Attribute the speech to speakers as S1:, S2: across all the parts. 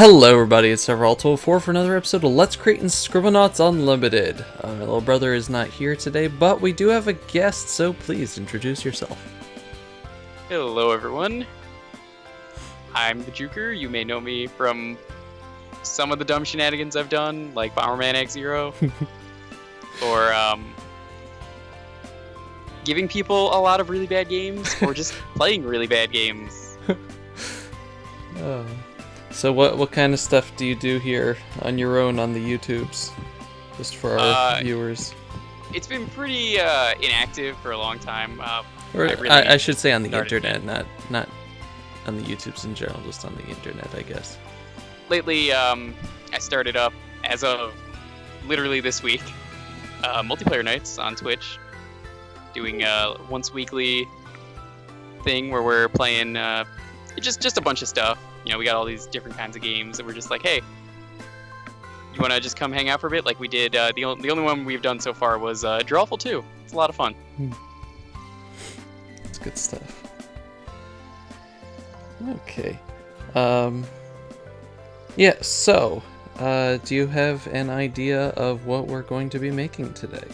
S1: Hello everybody, it's Severalto4 for another episode of Let's Create and Scribblenauts Unlimited. My little brother is not here today, but we do have a guest, so please introduce yourself.
S2: Hello everyone, I'm TheJewker. You may know me from some of the dumb shenanigans I've done, like Bomberman X-Zero, or giving people a lot of really bad games, or just playing really bad games.
S1: So what kind of stuff do you do here on your own on the YouTubes? Just for our viewers.
S2: It's been pretty inactive for a long time.
S1: I should say on the internet, not on the YouTubes in general, just on the internet, I guess.
S2: Lately, I started up, as of literally this week, multiplayer nights on Twitch, doing a once weekly thing where we're playing just a bunch of stuff. You know, we got all these different kinds of games, and we're just like, hey, you want to just come hang out for a bit? Like we did, the only one we've done so far was Drawful 2. It's a lot of fun.
S1: It's good stuff. Okay. Yeah, so, do you have an idea of what we're going to be making today?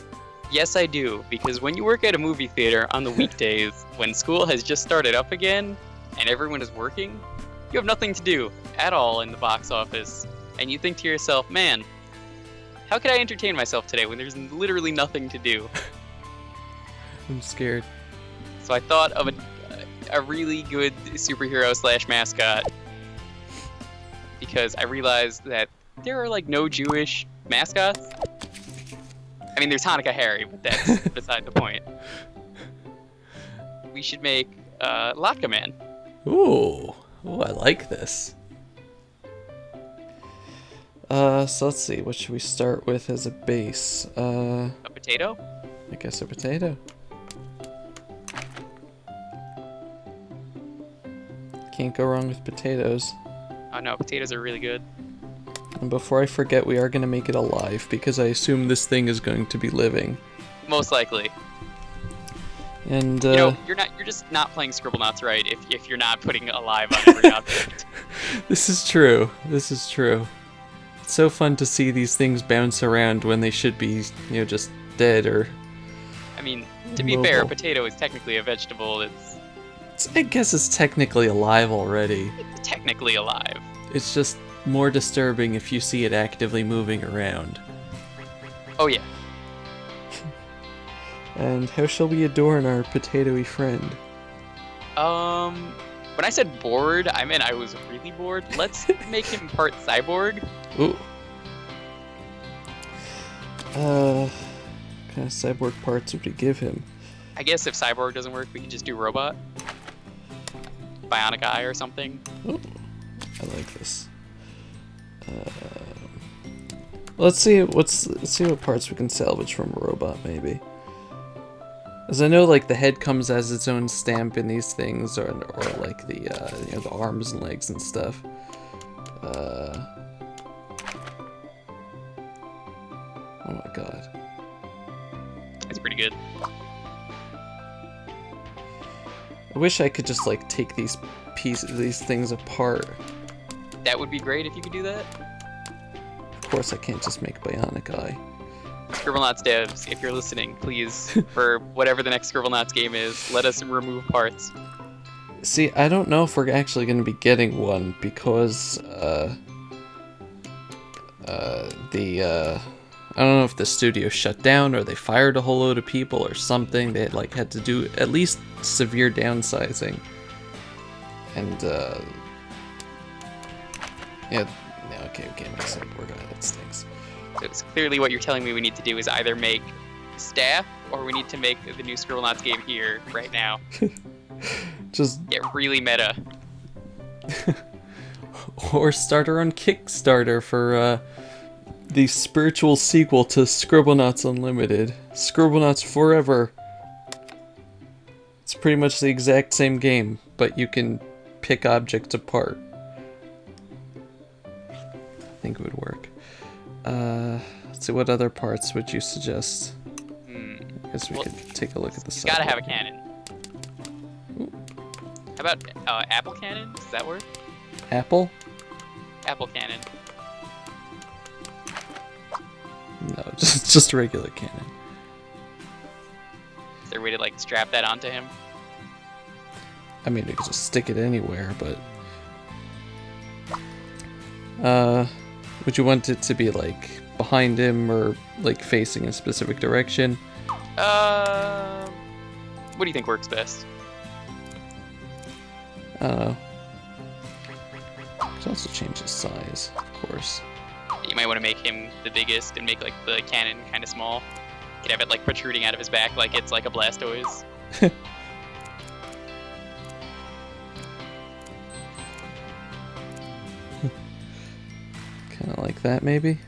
S2: Yes, I do, because when you work at a movie theater on the weekdays, when school has just started up again, and everyone is working, you have nothing to do at all in the box office, and you think to yourself, man, how could I entertain myself today when there's literally nothing to do?
S1: I'm scared.
S2: So I thought of a really good superhero slash mascot, because I realized that there are like no Jewish mascots. I mean, there's Hanukkah Harry, but that's beside the point. We should make Latke Man.
S1: Ooh, I like this. So let's see, what should we start with as a base?
S2: A potato?
S1: I guess a potato. Can't go wrong with potatoes.
S2: Oh no, potatoes are really good.
S1: And before I forget, we are going to make it alive, because I assume this thing is going to be living.
S2: Most likely.
S1: And
S2: you know, you're just not playing Scribblenauts right if you're not putting alive on every object.
S1: This is true. This is true. It's so fun to see these things bounce around when they should be, you know, just dead or.
S2: I mean, to be fair, a potato is technically a vegetable.
S1: I guess it's technically alive already.
S2: It's technically alive.
S1: It's just more disturbing if you see it actively moving around.
S2: Oh yeah.
S1: And how shall we adorn our potatoy friend?
S2: When I said bored, I meant I was really bored. Let's make him part cyborg.
S1: Ooh. What kind of cyborg parts would we give him?
S2: I guess if cyborg doesn't work, we can just do robot. Bionic eye or something.
S1: Ooh. I like this. Let's see what parts we can salvage from a robot, maybe. As I know, like, the head comes as its own stamp in these things, or like the you know, the arms and legs and stuff. Oh my god.
S2: That's pretty good.
S1: I wish I could just like take these things apart.
S2: That would be great if you could do that.
S1: Of course, I can't just make Bionic Eye.
S2: Scribblenauts devs, if you're listening, please, for whatever the next Scribblenauts game is, let us remove parts.
S1: See, I don't know if we're actually going to be getting one, because I don't know if the studio shut down or they fired a whole load of people or something. They had to do at least severe downsizing. And yeah, no, okay, we can't make cyborg eye, that stinks.
S2: So it's clearly what you're telling me we need to do is either make staff, or we need to make the new Scribblenauts game here, right now.
S1: Just
S2: get really meta.
S1: Or start our own Kickstarter for the spiritual sequel to Scribblenauts Unlimited. Scribblenauts Forever. It's pretty much the exact same game, but you can pick objects apart. I think it would work. Let's see, what other parts would you suggest? I guess we could take a look at the side.
S2: Gotta have a cannon. Ooh. How about apple cannon? Does that work?
S1: Apple?
S2: Apple cannon.
S1: No, just a regular cannon.
S2: Is there a way to like strap that onto him?
S1: I mean, you could just stick it anywhere, but would you want it to be like behind him or like facing a specific direction?
S2: What do you think works best?
S1: I don't know. Could also change his size, of course.
S2: You might want to make him the biggest and make like the cannon kind of small. You could have it like protruding out of his back like it's like a Blastoise.
S1: Kind of like that, maybe?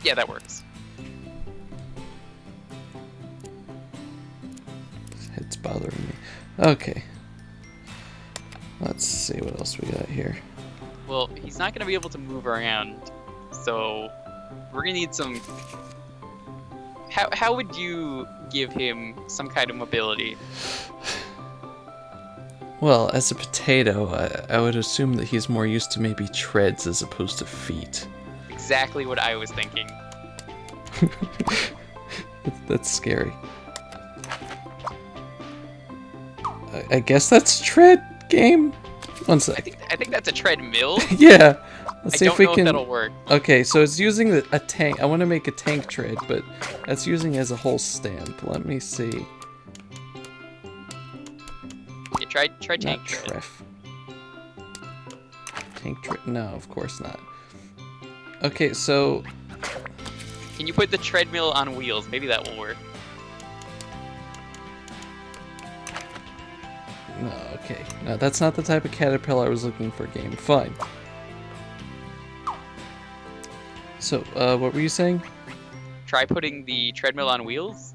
S2: Yeah, that works.
S1: His head's bothering me. Okay. Let's see what else we got here.
S2: Well, he's not going to be able to move around, so we're going to need some... How would you give him some kind of mobility?
S1: Well, as a potato, I would assume that he's more used to maybe treads as opposed to feet.
S2: Exactly what I was thinking.
S1: That's scary. I guess that's tread game? One sec.
S2: I think that's a treadmill.
S1: Yeah. Let's see if we
S2: know
S1: can.
S2: If that'll work.
S1: Okay, so it's using a tank. I want to make a tank tread, but that's using as a whole stamp. Let me see.
S2: Yeah, try tank
S1: Not
S2: tread.
S1: treff. Tank tread? No, of course not. Okay, so
S2: Can you put the treadmill on wheels? Maybe that will work.
S1: no. Okay, no, that's not the type of caterpillar I was looking for. Game. Fine. So, what were you saying?
S2: Try putting the treadmill on wheels.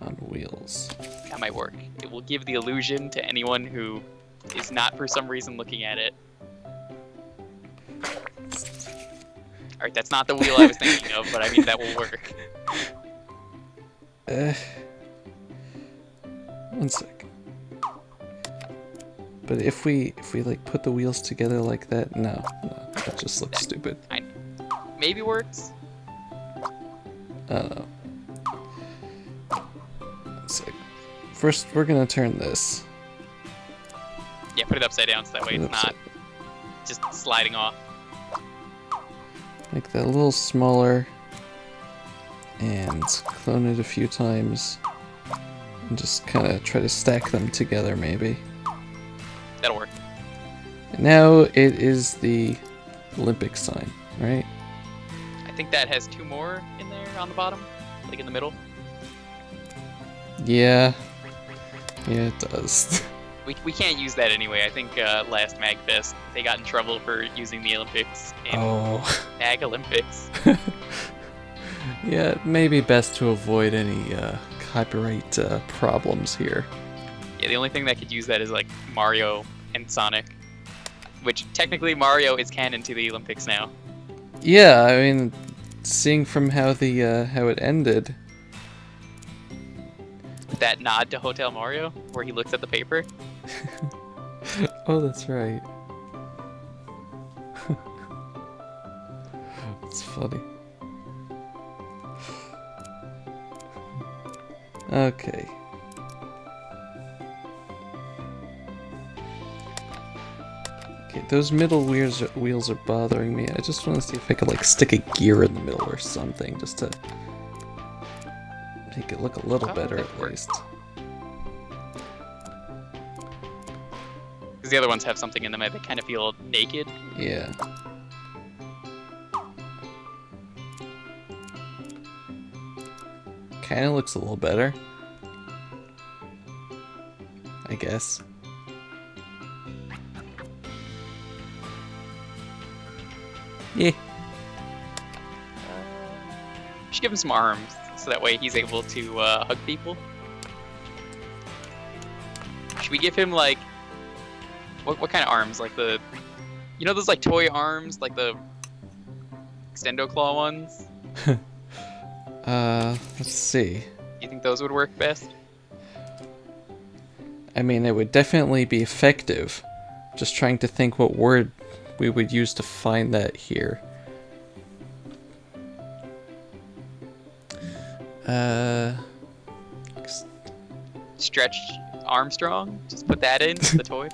S1: On wheels.
S2: That might work. It will give the illusion to anyone who is not for some reason looking at it. Alright, that's not the wheel I was thinking of, but I mean that will work.
S1: One sec. But if we like put the wheels together like that, no, that just looks stupid.
S2: Maybe works.
S1: I don't know. One sec. First, we're gonna turn this.
S2: Yeah, put it upside down so that way
S1: Put it
S2: it's not just sliding off.
S1: Make that a little smaller. And clone it a few times. And just kind of try to stack them together, maybe.
S2: That'll work.
S1: And now it is the Olympic sign, right?
S2: I think that has two more in there on the bottom, like in the middle.
S1: Yeah. Yeah, it does.
S2: We can't use that anyway. I think last MagFest they got in trouble for using the Olympics in Mag Olympics.
S1: Yeah, maybe best to avoid any copyright problems here.
S2: Yeah, the only thing that could use that is like Mario and Sonic, which technically Mario is canon to the Olympics now.
S1: Yeah, I mean, seeing from how the how it ended.
S2: That nod to Hotel Mario, where he looks at the paper.
S1: Oh, that's right. It's funny. Okay. Okay, those middle wheels are bothering me. I just want to see if I could like stick a gear in the middle or something, just to make it look a little better at least.
S2: Because the other ones have something in them that kind of feel naked.
S1: Yeah. Kind of looks a little better, I guess. Yeah.
S2: Should give him some arms, so that way he's able to hug people. Should we give him like what kind of arms? Like the, you know those like toy arms, like the extendo claw ones?
S1: Let's see.
S2: You think those would work best?
S1: I mean, it would definitely be effective. Just trying to think what word we would use to find that here.
S2: Stretch Armstrong? Just put that in, the toy?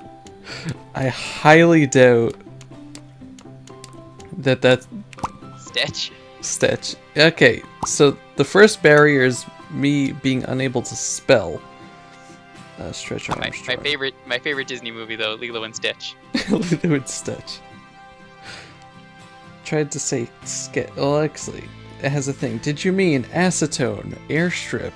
S1: I highly doubt that that's
S2: Stitch.
S1: Okay, so the first barrier is me being unable to spell. Stretch Armstrong.
S2: My favorite Disney movie though, Lilo and Stitch.
S1: Lilo and Stitch. Tried to say well, actually, it has a thing. Did you mean acetone, airstrip,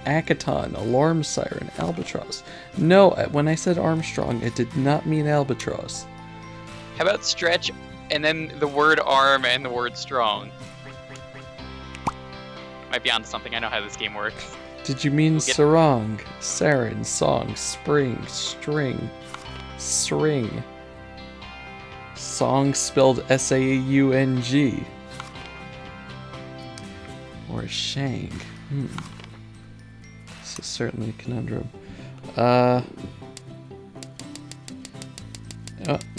S1: Akaton, alarm siren, albatross? No, when I said Armstrong, it did not mean albatross.
S2: How about stretch and then the word arm and the word strong? Might be onto something. I know how this game works.
S1: Did you mean sarong, sarin, song, spring, string, sring? Song spelled S-A-U-N-G. Or shang. This is certainly a conundrum. Let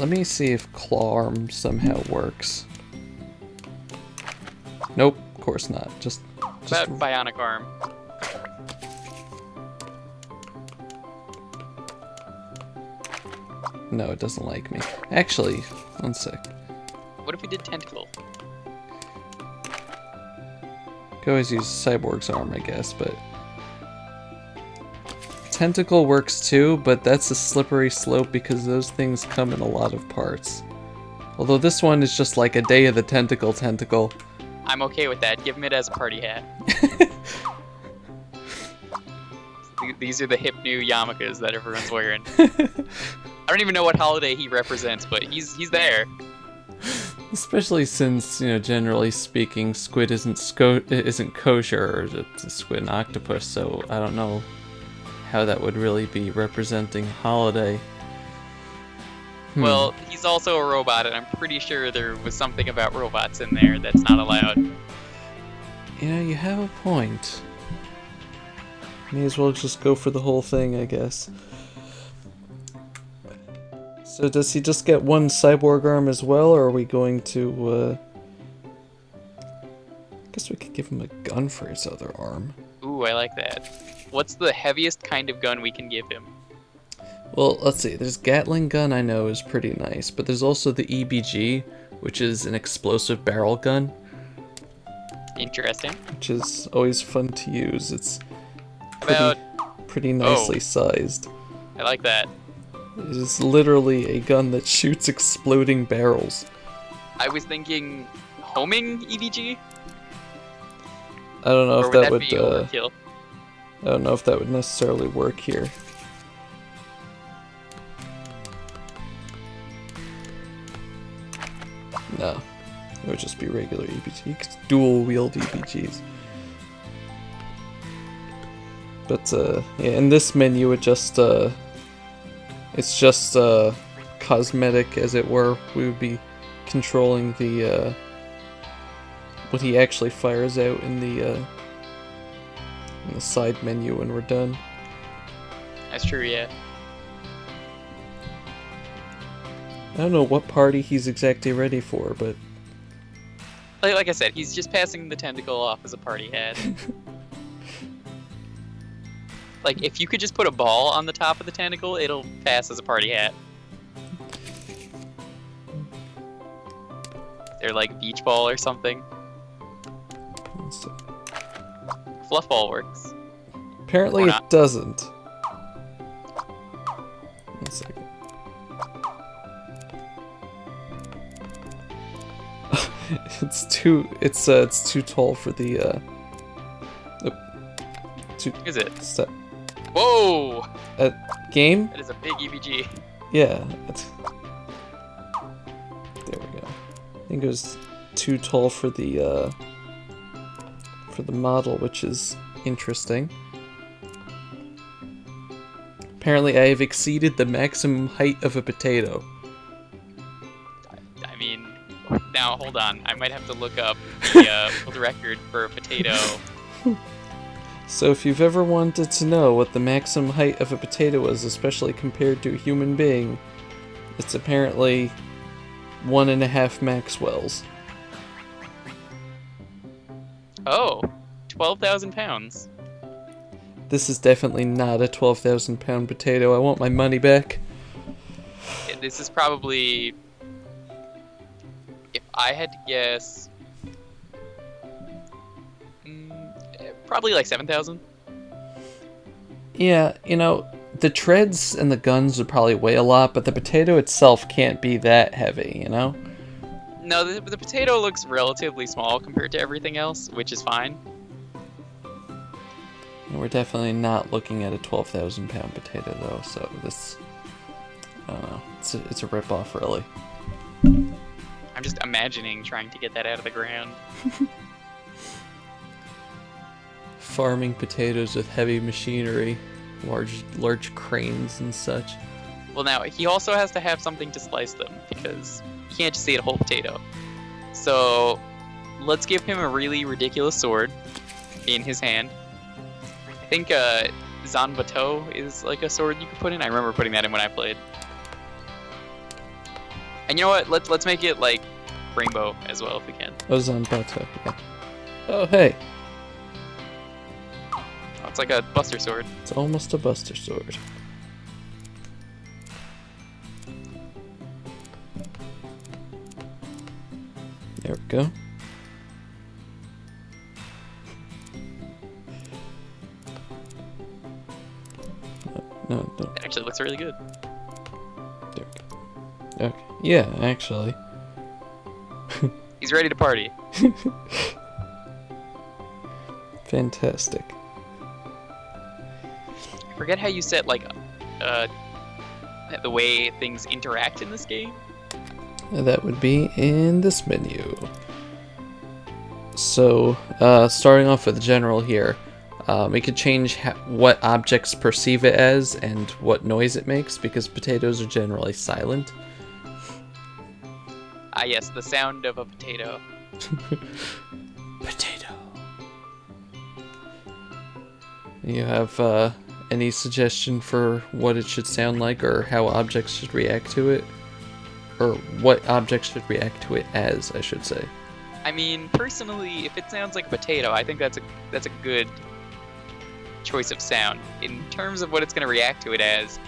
S1: me see if claw arm somehow works. Nope, of course not. Just
S2: about bionic arm.
S1: No, it doesn't like me. Actually, one sec.
S2: What if we did tentacle?
S1: Could always use Cyborg's arm, I guess, but... Tentacle works too, but that's a slippery slope because those things come in a lot of parts. Although this one is just like a Day of the Tentacle.
S2: I'm okay with that. Give him it as a party hat. These are the hip new yarmulkes that everyone's wearing. I don't even know what holiday he represents, but he's there.
S1: Especially since, you know, generally speaking, squid isn't kosher, or it's a squid and octopus, so I don't know how that would really be representing holiday.
S2: Well, he's also a robot, and I'm pretty sure there was something about robots in there that's not allowed.
S1: You know, you have a point. May as well just go for the whole thing, I guess. So does he just get one cyborg arm as well, or are we going to, I guess we could give him a gun for his other arm.
S2: Ooh, I like that. What's the heaviest kind of gun we can give him?
S1: Well, let's see. There's Gatling gun, I know, is pretty nice, but there's also the EBG, which is an explosive barrel gun.
S2: Interesting.
S1: Which is always fun to use. It's pretty nicely sized.
S2: I like that.
S1: It is literally a gun that shoots exploding barrels.
S2: I was thinking homing EBG?
S1: I don't know if that would
S2: be overkill?
S1: I don't know if that would necessarily work here. No. It would just be regular EBG. You could dual wield EBGs. But yeah, in this menu it just it's just cosmetic, as it were. We would be controlling the what he actually fires out in the side menu when we're done.
S2: That's true, yeah.
S1: I don't know what party he's exactly ready for, but
S2: like I said, he's just passing the tentacle off as a party hat. Like, if you could just put a ball on the top of the tentacle, it'll pass as a party hat. They're like beach ball or something. Fluff ball works.
S1: Apparently it doesn't. One second. It's too tall for the
S2: Is it?
S1: Step.
S2: Whoa!
S1: Game?
S2: That is a big EBG.
S1: Yeah. There we go. I think it was too tall for the model, which is interesting. Apparently I have exceeded the maximum height of a potato.
S2: I mean, now hold on. I might have to look up the world record for a potato.
S1: So if you've ever wanted to know what the maximum height of a potato is, especially compared to a human being, it's apparently 1.5 Maxwells.
S2: Oh, 12,000 pounds.
S1: This is definitely not a 12,000 pound potato. I want my money back.
S2: Yeah, this is probably, if I had to guess, probably like 7,000.
S1: Yeah, you know, the treads and the guns would probably weigh a lot, but the potato itself can't be that heavy, you know?
S2: No, the potato looks relatively small compared to everything else, which is fine.
S1: And we're definitely not looking at a 12,000 pound potato, though, so this, I don't know, it's a ripoff, really.
S2: I'm just imagining trying to get that out of the ground.
S1: Farming potatoes with heavy machinery, large cranes and such.
S2: Well, now, he also has to have something to slice them, because you can't just eat a whole potato. So, let's give him a really ridiculous sword in his hand. I think Zanbato is like a sword you could put in. I remember putting that in when I played. And you know what? Let's make it like rainbow as well if we can.
S1: Oh, Zanbato, yeah. Oh, hey.
S2: Oh, it's like a buster sword.
S1: It's almost a buster sword. There we go. No,
S2: It actually looks really good.
S1: there we go. Okay. Yeah, actually.
S2: He's ready to party.
S1: Fantastic.
S2: I forget how you set like the way things interact in this game.
S1: That would be in this menu. So, starting off with general here, we could change what objects perceive it as and what noise it makes, because potatoes are generally silent.
S2: Ah, yes, the sound of a potato.
S1: Potato. You have any suggestion for what it should sound like, or how objects should react to it? Or what objects should react to it as, I should say.
S2: I mean, personally, if it sounds like a potato, I think that's a good choice of sound. In terms of what it's going to react to it as,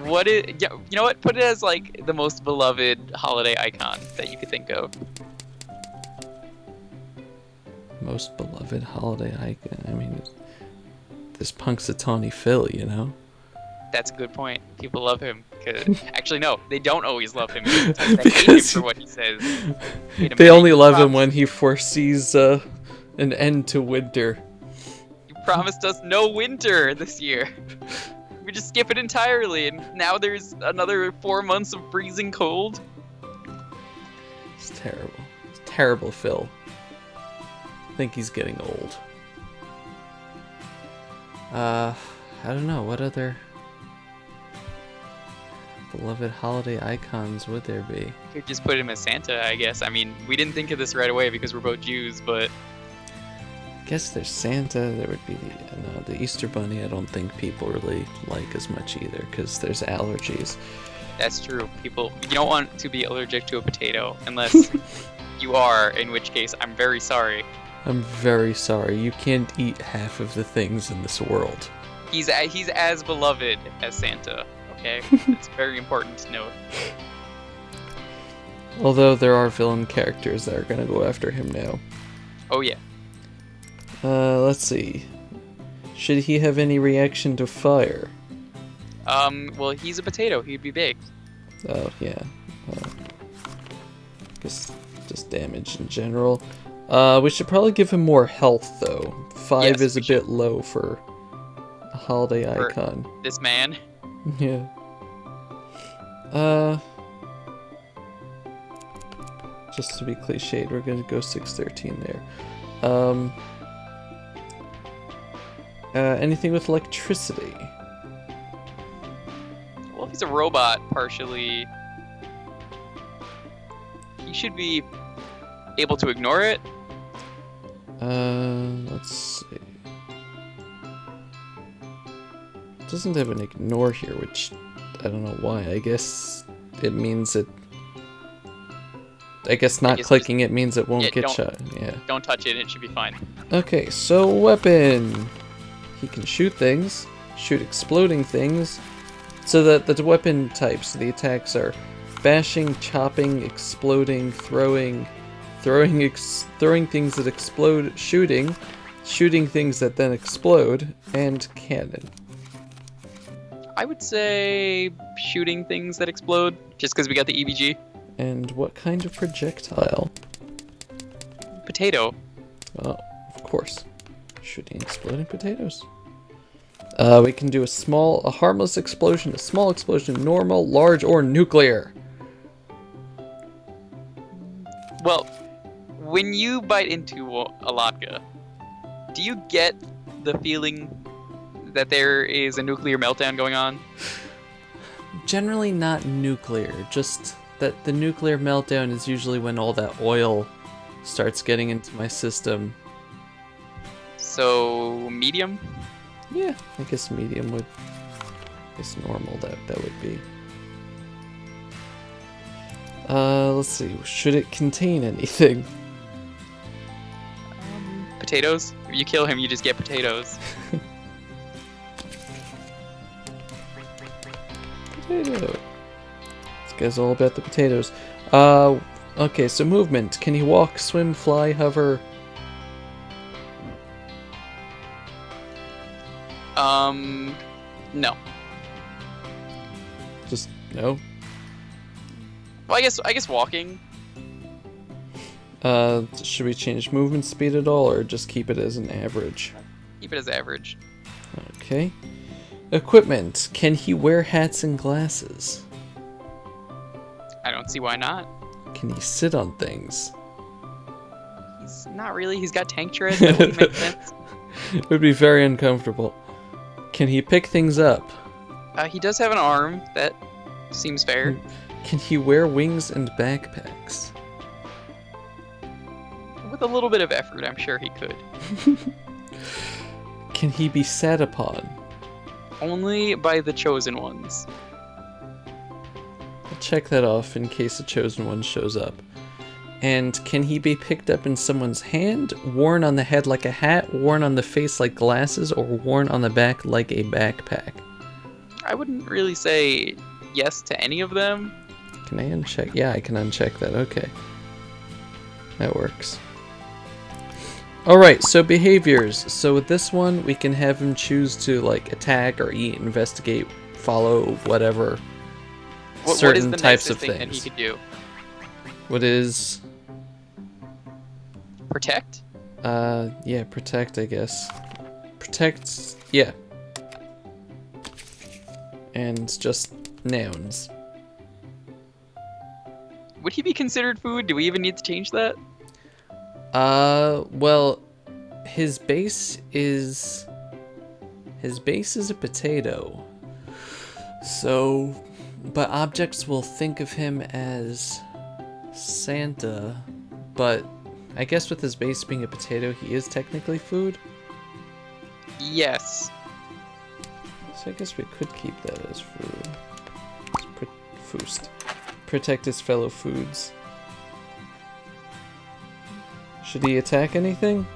S2: you know what? Put it as like the most beloved holiday icon that you could think of.
S1: Most beloved holiday icon. I mean, this Punxsutawney Phil, you know?
S2: That's a good point. People love him. Actually, no, they don't always love him. Sometimes they hate him for what he says.
S1: They only love him when he foresees an end to winter.
S2: You promised us no winter this year. We just skip it entirely, and now there's another 4 months of freezing cold.
S1: It's terrible. It's terrible, Phil. I think he's getting old. I don't know, what other beloved holiday icons would there be?
S2: You could just put him as Santa, I guess. I mean, we didn't think of this right away because we're both Jews, but...
S1: I guess there's Santa, there would be the Easter Bunny. I don't think people really like as much either, because there's allergies.
S2: That's true. You don't want to be allergic to a potato, unless you are, in which case, I'm very sorry.
S1: I'm very sorry, you can't eat half of the things in this world.
S2: He's as beloved as Santa, okay? It's very important to note.
S1: Although there are villain characters that are gonna go after him now.
S2: Oh yeah.
S1: Let's see. Should he have any reaction to fire?
S2: Well, he's a potato. He'd be baked.
S1: Oh, yeah. Guess just damage in general. We should probably give him more health, though. 5
S2: Yes,
S1: is a
S2: we should.
S1: bit low for a holiday
S2: For
S1: icon.
S2: This man.
S1: Yeah. Just to be cliched, we're gonna go 613 there. Anything with electricity?
S2: Well, if he's a robot, partially, he should be able to ignore it.
S1: Let's see. It doesn't have an ignore here, which I don't know why. I guess it means it I guess not
S2: guess
S1: clicking it means it won't
S2: Yeah,
S1: get
S2: don't-
S1: shot. Yeah.
S2: Don't touch it, it should be fine.
S1: Okay, so weapon. He can shoot things, shoot exploding things. So the weapon types, the attacks are bashing, chopping, exploding, throwing things that explode, shooting things that then explode, and cannon.
S2: I would say shooting things that explode, just because we got the EBG.
S1: And what kind of projectile?
S2: Potato.
S1: Well, of course. Shooting exploding potatoes. We can do a harmless explosion, a small explosion, normal, large, or nuclear.
S2: Well, when you bite into a latke, do you get the feeling that there is a nuclear meltdown going on?
S1: Generally not nuclear, just that the nuclear meltdown is usually when all that oil starts getting into my system.
S2: So, medium?
S1: Yeah, I guess medium would... I guess normal that would be. Let's see, should it contain anything?
S2: Potatoes? If you kill him, you just get potatoes.
S1: Potato. This guy's all about the potatoes. Okay, so movement. Can he walk, swim, fly, hover?
S2: No.
S1: Just no.
S2: Well, I guess walking.
S1: Should we change movement speed at all, or just keep it as an average?
S2: Keep it as average.
S1: Okay. Equipment. Can he wear hats and glasses?
S2: I don't see why not.
S1: Can he sit on things?
S2: He's not really. He's got tank tread. That wouldn't make sense.
S1: It would be very uncomfortable. Can he pick things up?
S2: He does have an arm. That seems fair.
S1: Can he wear wings and backpacks?
S2: With a little bit of effort, I'm sure he could.
S1: Can he be sat upon?
S2: Only by the chosen ones.
S1: I'll check that off in case a chosen one shows up. And can he be picked up in someone's hand, worn on the head like a hat, worn on the face like glasses, or worn on the back like a backpack?
S2: I wouldn't really say yes to any of them.
S1: Can I uncheck? Yeah, I can uncheck that. Okay. That works. Alright, so behaviors. So with this one, we can have him choose to, like, attack or eat, investigate, follow, whatever.
S2: What is
S1: certain
S2: the
S1: types
S2: nicest
S1: of
S2: thing that
S1: things.
S2: he could do?
S1: What is...
S2: Protect?
S1: Yeah, protect, I guess. Protect, yeah. And just nouns.
S2: Would he be considered food? Do we even need to change that?
S1: Well, his base is a potato. So, but objects will think of him as Santa, but I guess with his base being a potato, he is technically food.
S2: Yes.
S1: So I guess we could keep that as food. Foost. Protect his fellow foods. Should he attack anything?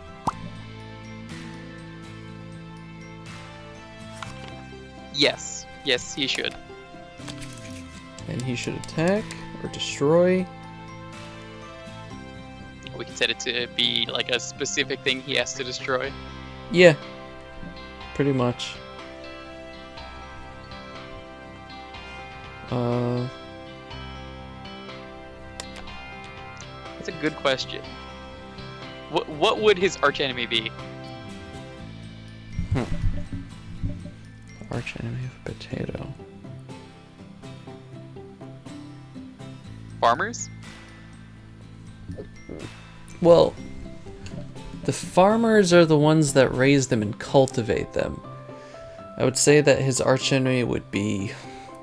S2: Yes. Yes, he should.
S1: And he should attack or destroy.
S2: We can set it to be like a specific thing he has to destroy.
S1: Yeah. Pretty much.
S2: That's a good question. What would his archenemy be?
S1: Archenemy of a potato.
S2: Farmers?
S1: Well, the farmers are the ones that raise them and cultivate them. I would say that his archenemy would be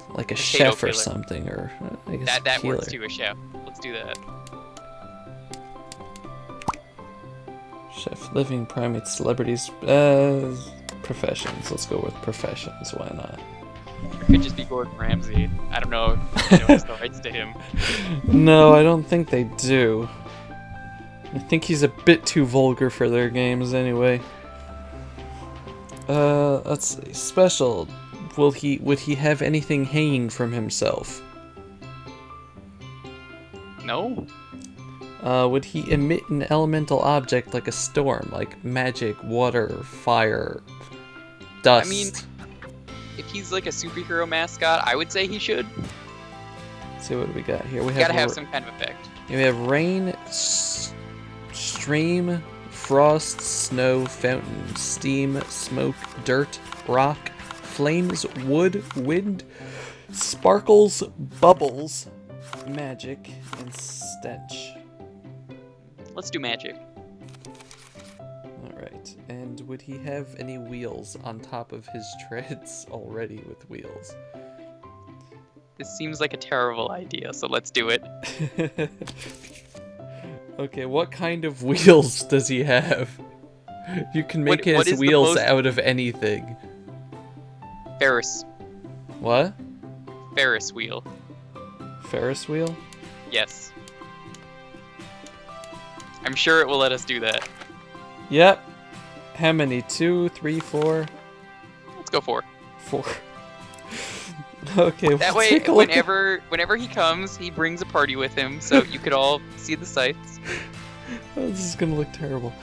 S1: like a
S2: Potato
S1: chef or
S2: killer.
S1: something, or I guess
S2: That
S1: healer.
S2: works too, a chef. Let's do that.
S1: Chef, living, primates, celebrities, professions. Let's go with professions. Why not?
S2: It could just be Gordon Ramsay. I don't know if he knows the rights to him.
S1: No, I don't think they do. I think he's a bit too vulgar for their games anyway. Let's see. Special. Would he have anything hanging from himself?
S2: No?
S1: Would he emit an elemental object like a storm, like magic, water, fire, dust?
S2: I mean, if he's like a superhero mascot, I would say he should.
S1: Let's see what we got here. We
S2: Gotta have some kind of effect.
S1: We have rain, stream, frost, snow, fountain, steam, smoke, dirt, rock, flames, wood, wind, sparkles, bubbles, magic, and stench.
S2: Let's do magic.
S1: Alright, and would he have any wheels on top of his treads already with wheels?
S2: This seems like a terrible idea, so let's do it.
S1: Okay, what kind of wheels does he have? You can make his wheels out of anything.
S2: Ferris.
S1: What?
S2: Ferris wheel.
S1: Ferris wheel?
S2: Yes. I'm sure it will let us do that.
S1: Yep. How many? 2, 3, 4?
S2: Let's go 4.
S1: 4. Okay.
S2: That way, whenever he comes, he brings a party with him, so you could all see the sights.
S1: Oh, this is gonna look terrible.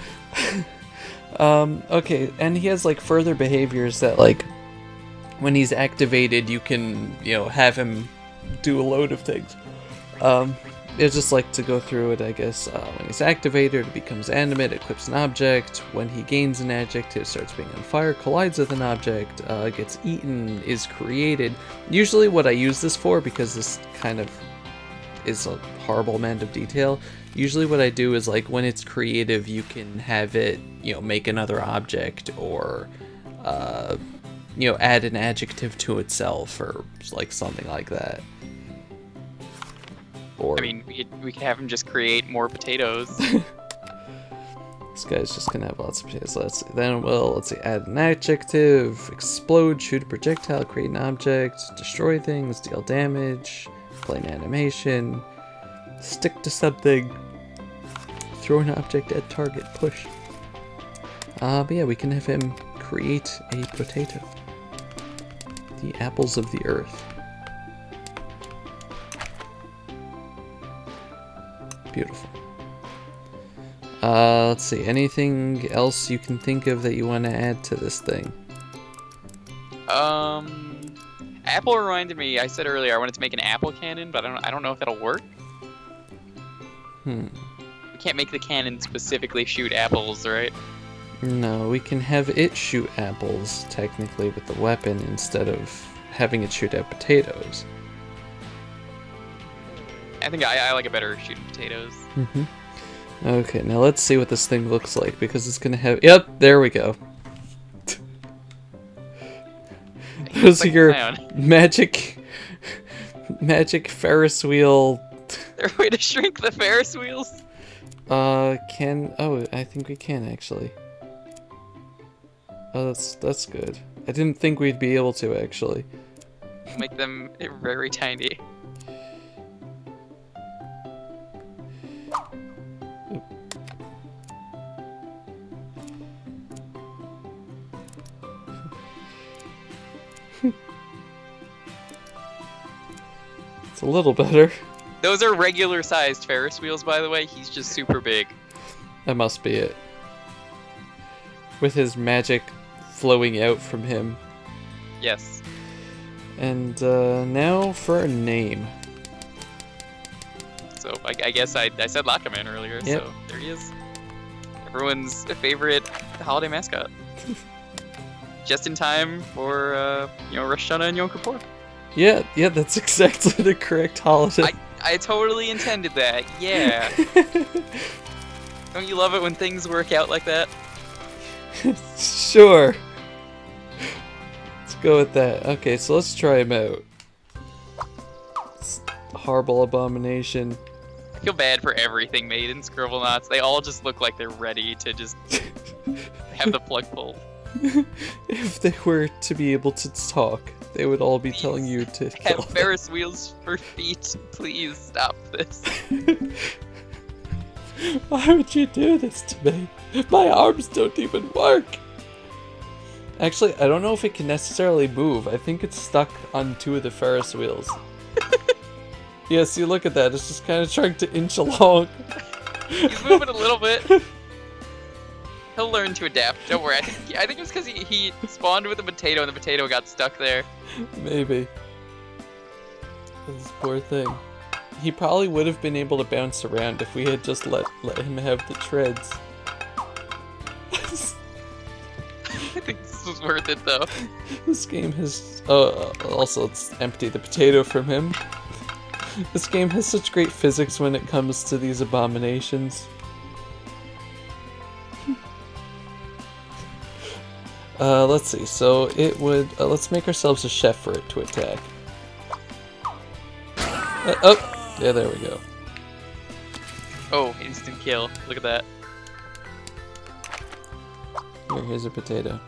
S1: Okay, and he has like further behaviors that like when he's activated, you can have him do a load of things. It's just like to go through it, I guess. When he's activated, it becomes animate, equips an object. When he gains an adjective, starts being on fire, collides with an object, gets eaten, is created. Usually what I use this for, because this kind of is a horrible amount of detail, usually what I do is like when it's creative, you can have it, make another object or, add an adjective to itself or like something like that. Or,
S2: I mean, we could have him just create more potatoes.
S1: This guy's just gonna have lots of potatoes. Let's see. Then let's see. Add an adjective, explode, shoot a projectile, create an object, destroy things, deal damage, play an animation, stick to something, throw an object at target, push. But yeah, we can have him create a potato. The apples of the earth. Beautiful. Let's see. Anything else you can think of that you want to add to this thing?
S2: Apple reminded me. I said earlier I wanted to make an apple cannon, but I don't know if that'll work. We can't make the cannon specifically shoot apples, right?
S1: No, we can have it shoot apples technically with the weapon instead of having it shoot at potatoes.
S2: I think I like it better shooting potatoes.
S1: Okay, now let's see what this thing looks like, because it's gonna have... Yep, there we go. Those are your magic Ferris wheel...
S2: Is there a way to shrink the Ferris wheels?
S1: Oh, I think we can, actually. Oh, that's good. I didn't think we'd be able to, actually.
S2: Make them very tiny.
S1: It's a little better.
S2: Those are regular sized Ferris wheels, by the way. He's just super big.
S1: That must be it. With his magic flowing out from him.
S2: Yes.
S1: And now for a name.
S2: So I guess I said Latke earlier,
S1: yep.
S2: So there he is. Everyone's favorite holiday mascot. Just in time for Rosh Hashanah and Yom Kippur.
S1: Yeah, that's exactly the correct holiday.
S2: I totally intended that, yeah. Don't you love it when things work out like that?
S1: Sure. Let's go with that. Okay, so let's try him out. It's a horrible abomination.
S2: I feel bad for everything made in Scribblenauts. They all just look like they're ready to just have the plug pulled.
S1: If they were to be able to talk. they would all be telling you to kill
S2: Have Ferris wheels for feet. Please stop this.
S1: them. Why would you do this to me? My arms don't even work. Actually, I don't know if it can necessarily move. I think it's stuck on 2 of the Ferris wheels. Yeah, see, look at that. It's just kind of trying to inch along.
S2: He's moving a little bit. He'll learn to adapt. Don't worry. I think it was because he spawned with a potato and the potato got stuck there.
S1: Maybe. This poor thing. He probably would have been able to bounce around if we had just let him have the treads.
S2: I think this was worth it, though.
S1: This game has... also, let's empty the potato from him. This game has such great physics when it comes to these abominations. Let's see. So it would... let's make ourselves a chef for it to attack. Oh! Yeah, there we go.
S2: Oh, instant kill. Look at that.
S1: Here's a potato.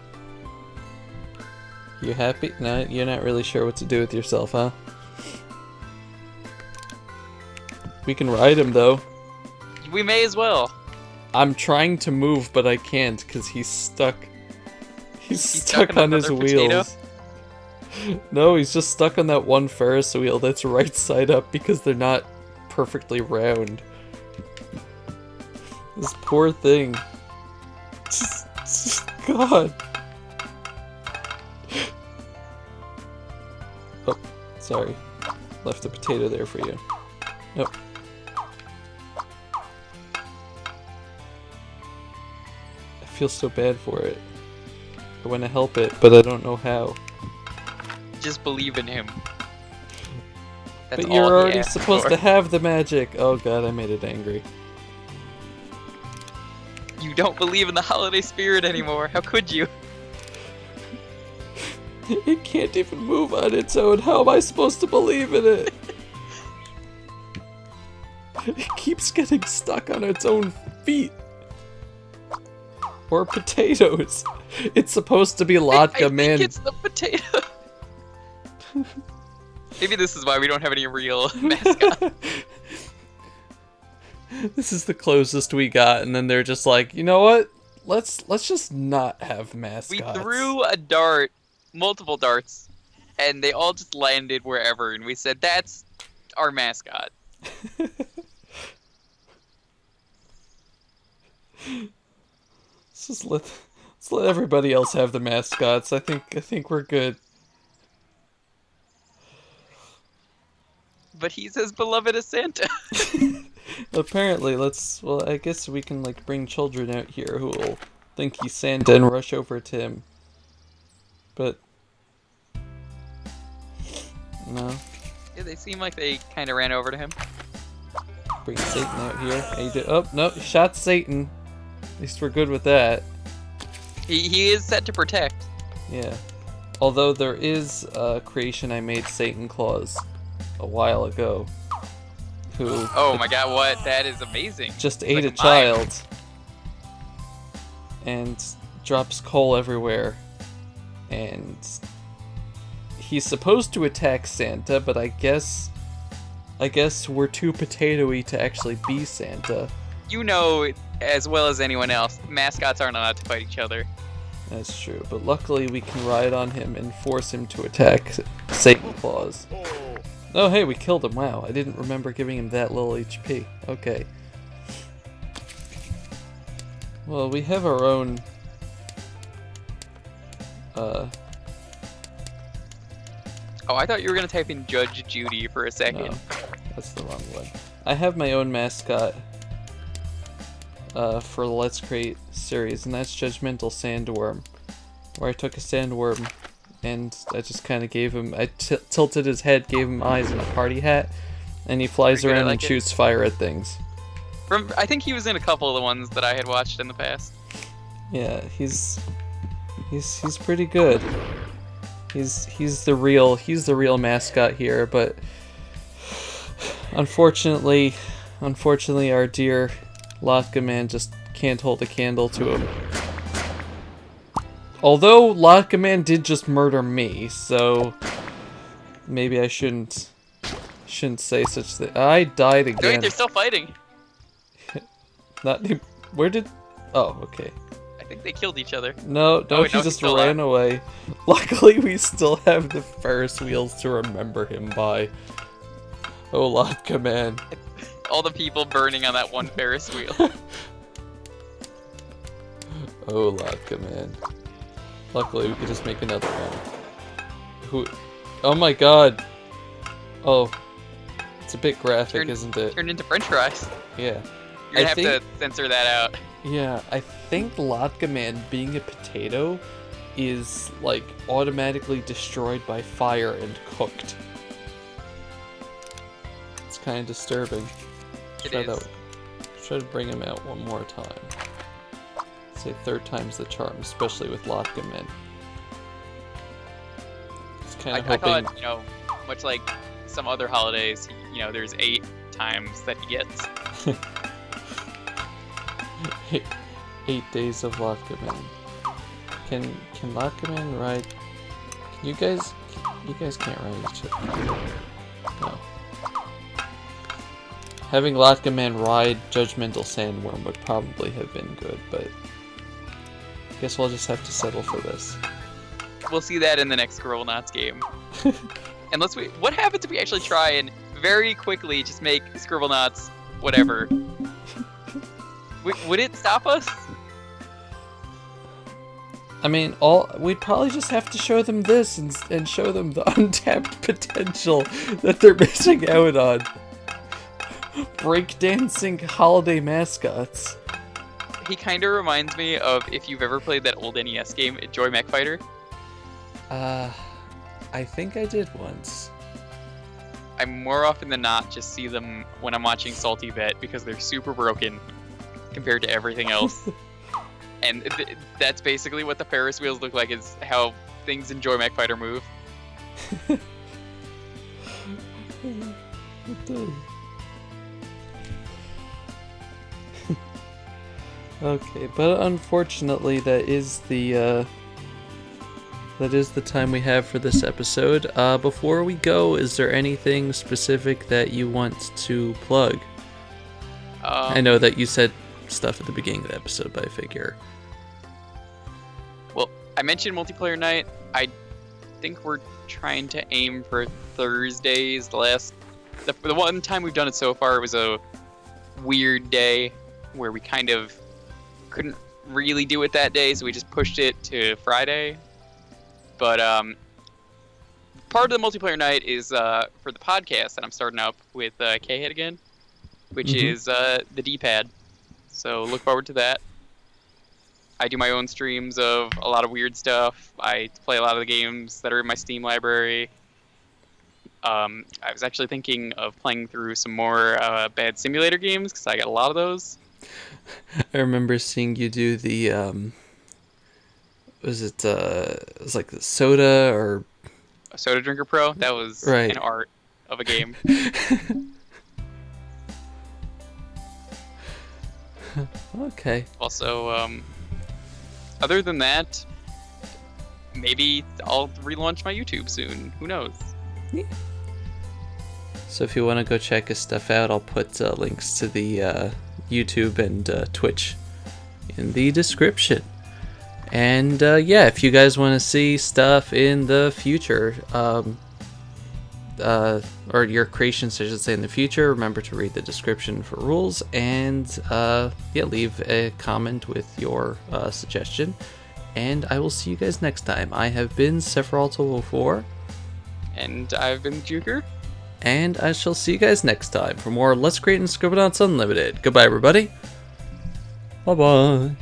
S1: You happy? No, you're not really sure what to do with yourself, huh? We can ride him, though.
S2: We may as well.
S1: I'm trying to move, but I can't, because he's stuck. He's stuck on his wheels. No, he's just stuck on that one Ferris wheel that's right side up because they're not perfectly round. This poor thing. God. Oh, sorry. Left the potato there for you. Nope. I feel so bad for it. I want to help it, but I don't know how.
S2: Just believe in him. That's
S1: but you're
S2: all
S1: already supposed to have the magic. Oh god, I made it angry.
S2: You don't believe in the holiday spirit anymore. How could you?
S1: It can't even move on its own. How am I supposed to believe in it? It keeps getting stuck on its own feet. Or potatoes. It's supposed to be Latke, man.
S2: I think it's the potato. Maybe this is why we don't have any real mascot.
S1: This is the closest we got, and then they're just like, you know what? Let's just not have mascots.
S2: We threw a dart, multiple darts, and they all just landed wherever, and we said, that's our mascot.
S1: Let's let everybody else have the mascots. I think we're good.
S2: But he's as beloved as Santa.
S1: Apparently, well, I guess we can, like, bring children out here who will think he's Santa and rush over to him. But... no.
S2: Yeah, they seem like they kind of ran over to him.
S1: Bring Satan out here. How you do? Oh, no, shot Satan. At least we're good with that.
S2: He is set to protect.
S1: Yeah. Although there is a creation I made, Satan Claus, a while ago. Who...
S2: oh my god, what? That is amazing.
S1: Just ate a child. And drops coal everywhere. And... he's supposed to attack Santa, but I guess we're too potato-y to actually be Santa.
S2: You know as well as anyone else, mascots aren't allowed to fight each other.
S1: That's true, but luckily we can ride on him and force him to attack Satan Claus. Oh hey, we killed him, wow. I didn't remember giving him that little HP. Okay. Well, we have our own... oh,
S2: I thought you were going to type in Judge Judy for a second.
S1: No, that's the wrong one. I have my own mascot for the Let's Create series, and that's Judgmental Sandworm. Where I took a sandworm and I just kind of gave him... I tilted his head, gave him eyes and a party hat, and he flies around and shoots fire at things.
S2: I think he was in a couple of the ones that I had watched in the past.
S1: Yeah, he's pretty good. He's the real mascot here, but unfortunately our dear Latke man just can't hold a candle to him. Although Latke man did just murder me, so maybe I shouldn't say such thing. I died
S2: Wait,
S1: again.
S2: they're still fighting.
S1: Not where did? Oh, okay.
S2: I think they killed each other.
S1: No,
S2: Oh, wait,
S1: he
S2: no, he's
S1: just
S2: still
S1: ran away. Luckily, we still have the Ferris wheels to remember him by. Oh, Latke, man.
S2: All the people burning on that one Ferris wheel.
S1: Oh, Latke, man. Luckily, we could just make another one. Who? Oh my god. Oh. It's a bit graphic, isn't it?
S2: Turned into french fries.
S1: Yeah.
S2: You're gonna have to censor that out.
S1: Yeah, I think Latke Man being a potato is, like, automatically destroyed by fire and cooked. It's kind of disturbing.
S2: It is.
S1: Try to bring him out one more time. Say third time's the charm, especially with Latke Man. It's kind of hoping...
S2: I thought, you know, much like some other holidays, you know, there's 8 times that he gets.
S1: 8 days of Latke Man. Can Latke Man ride? Can you guys can't ride each other. No. Having Latke Man ride Judgmental Sandworm would probably have been good, but I guess we'll just have to settle for this.
S2: We'll see that in the next Scribblenauts game. Unless what happens if we actually try and very quickly just make Scribblenauts whatever? Would it stop us?
S1: I mean, we'd probably just have to show them this and show them the untapped potential that they're missing out on. Breakdancing holiday mascots.
S2: He kind of reminds me of if you've ever played that old NES game, Joy Mac Fighter.
S1: I think I did once.
S2: I more often than not just see them when I'm watching Salty Vet because they're super broken compared to everything else. And that's basically what the Ferris wheels look like, is how things in Joy Mac Fighter move.
S1: It does. Okay, but unfortunately that is the time we have for this episode. Before we go, is there anything specific that you want to plug? I know that you said stuff at the beginning of the episode, but I figure.
S2: Well, I mentioned multiplayer night. I think we're trying to aim for Thursdays. The one time we've done it so far, it was a weird day where we kind of couldn't really do it that day, so we just pushed it to Friday. But part of the multiplayer night is for the podcast that I'm starting up with K-Head again, which is the D-pad. So look forward to that. I do my own streams of a lot of weird stuff. I play a lot of the games that are in my Steam library. I was actually thinking of playing through some more bad simulator games, because I got a lot of those.
S1: I remember seeing you do the, it was like the Soda or...
S2: A Soda Drinker Pro? That was an art of a game.
S1: Okay.
S2: Also, other than that, maybe I'll relaunch my YouTube soon. Who knows?
S1: Yeah. So if you want to go check his stuff out, I'll put links to the YouTube and Twitch in the description. And yeah, if you guys want to see stuff in the future, or your creations, I should say, in the future, remember to read the description for rules, and yeah, leave a comment with your suggestion. And I will see you guys next time. I have been Sephiroth04.
S2: And I've been TheJewker.
S1: And I shall see you guys next time for more Let's Create and Scribblenauts Unlimited. Goodbye, everybody. Bye-bye.